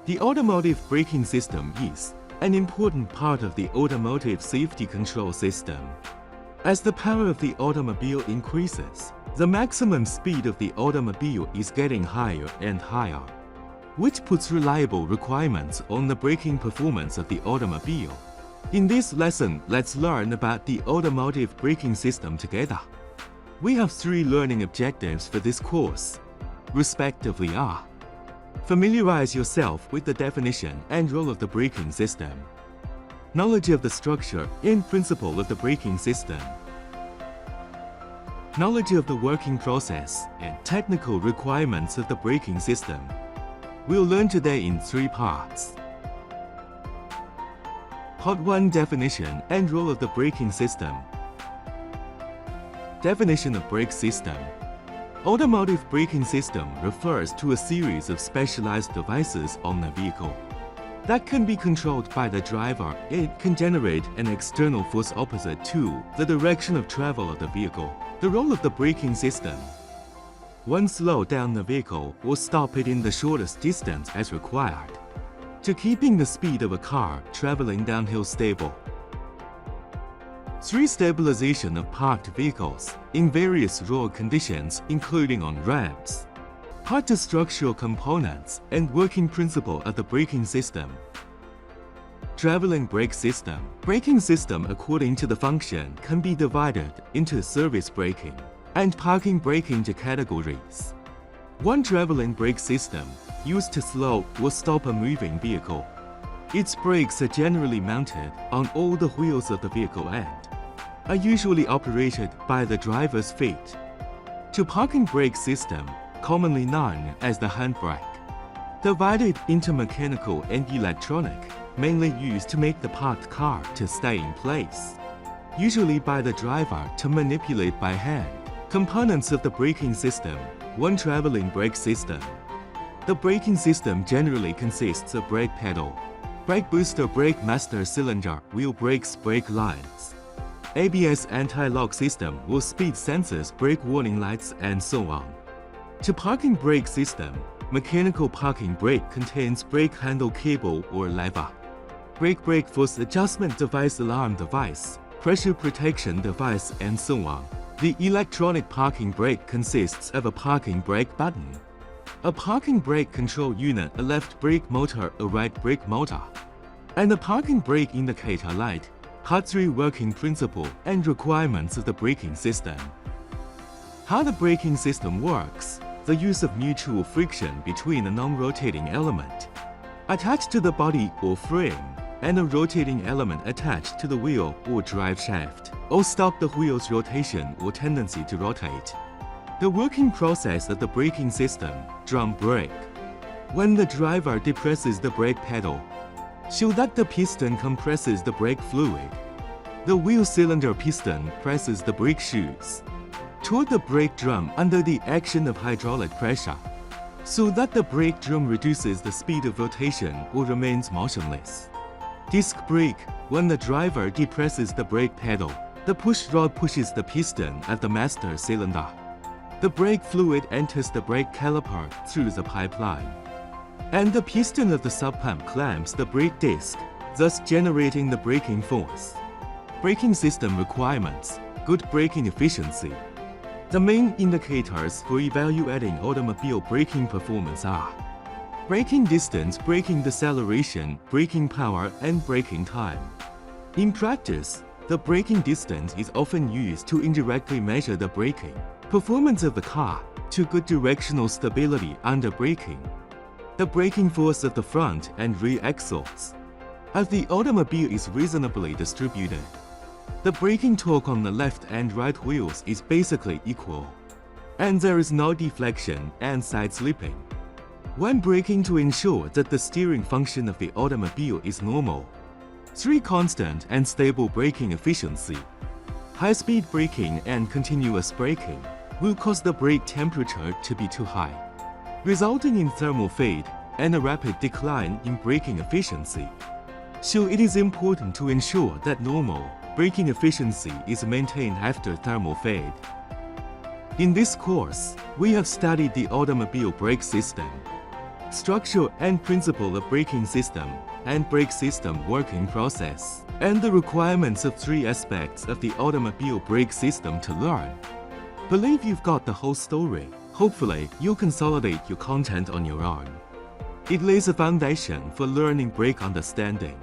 The automotive braking system is an important part of the automotive safety control system. As the power of the automobile increases, the maximum speed of the automobile is getting higher and higher, which puts reliable requirements on the braking performance of the automobile. In this lesson, let's learn about the automotive braking system together. We have 3 learning objectives for this course, respectively are: familiarize yourself with the definition and role of the braking system, knowledge of the structure and principle of the braking system, knowledge of the working process and technical requirements of the braking system. We'll learn today in 3 parts. Part 1: Definition and role of the braking system. Definition of brake system. Automotive braking system refers to a series of specialized devices on the vehicle that can be controlled by the driver. It can generate an external force opposite to the direction of travel of the vehicle. The role of the braking system: 1. Slow down the vehicle or stop it in the shortest distance as required, to keeping the speed of a car traveling downhill stable. 3. Stabilization of parked vehicles in various road conditions, including on ramps. Part 2: Structural components and working principle of the braking system. Traveling brake system. Braking system, according to the function, can be divided into service braking and parking braking categories. 1. Traveling brake system, used to slow or stop a moving vehicle. Its brakes are generally mounted on all the wheels of the vehicle and are usually operated by the driver's feet. 2. Parking brake system, commonly known as the handbrake, divided into mechanical and electronic, mainly used to make the parked car to stay in place, usually by the driver to manipulate by hand. Components of the braking system. 1. Traveling brake system. The braking system generally consists of brake pedal, brake booster, brake master cylinder, wheel brakes, brake lines, ABS anti-lock system with speed sensors, brake warning lights, and so on. 2. Parking brake system. Mechanical parking brake contains brake handle cable or lever, brake force adjustment device, alarm device, pressure protection device, and so on. The electronic parking brake consists of a parking brake button, a parking brake control unit, a left brake motor, a right brake motor, and a parking brake indicator light. Part 3: Working principle and requirements of the braking system. How the braking system works. The use of mutual friction between a non-rotating element attached to the body or frame and a rotating element attached to the wheel or drive shaft, or stop the wheel's rotation or tendency to rotate. The working process of the braking system. Drum brake. When the driver depresses the brake pedal, so that the piston compresses the brake fluid, the wheel cylinder piston presses the brake shoes toward the brake drum under the action of hydraulic pressure, so that the brake drum reduces the speed of rotation or remains motionless. Disc brake. When the driver depresses the brake pedal, the push rod pushes the piston at the master cylinder. The brake fluid enters the brake caliper through the pipeline, and the piston of the sub-pump clamps the brake disc, thus generating the braking force. Braking system requirements. Good braking efficiency. The main indicators for evaluating automobile braking performance are braking distance, braking deceleration, braking power, and braking time. In practice, the braking distance is often used to indirectly measure the braking performance of the car to good directional stability under braking. The braking force of the front and rear axles, as the automobile is reasonably distributed. The braking torque on the left and right wheels is basically equal, and there is no deflection and side slipping. When braking, to ensure that the steering function of the automobile is normal. 3. Constant and stable braking efficiency. High-speed braking and continuous braking will cause the brake temperature to be too high, resulting in thermal fade and a rapid decline in braking efficiency. So it is important to ensure that normal braking efficiency is maintained after thermal fade. In this course, we have studied the automobile brake system. structure and principle of braking system, and brake system working process, and the requirements of 3 aspects of the automobile brake system to learn. Believe you've got the whole story. Hopefully, you'll consolidate your content on your own. It lays a foundation for learning brake understanding.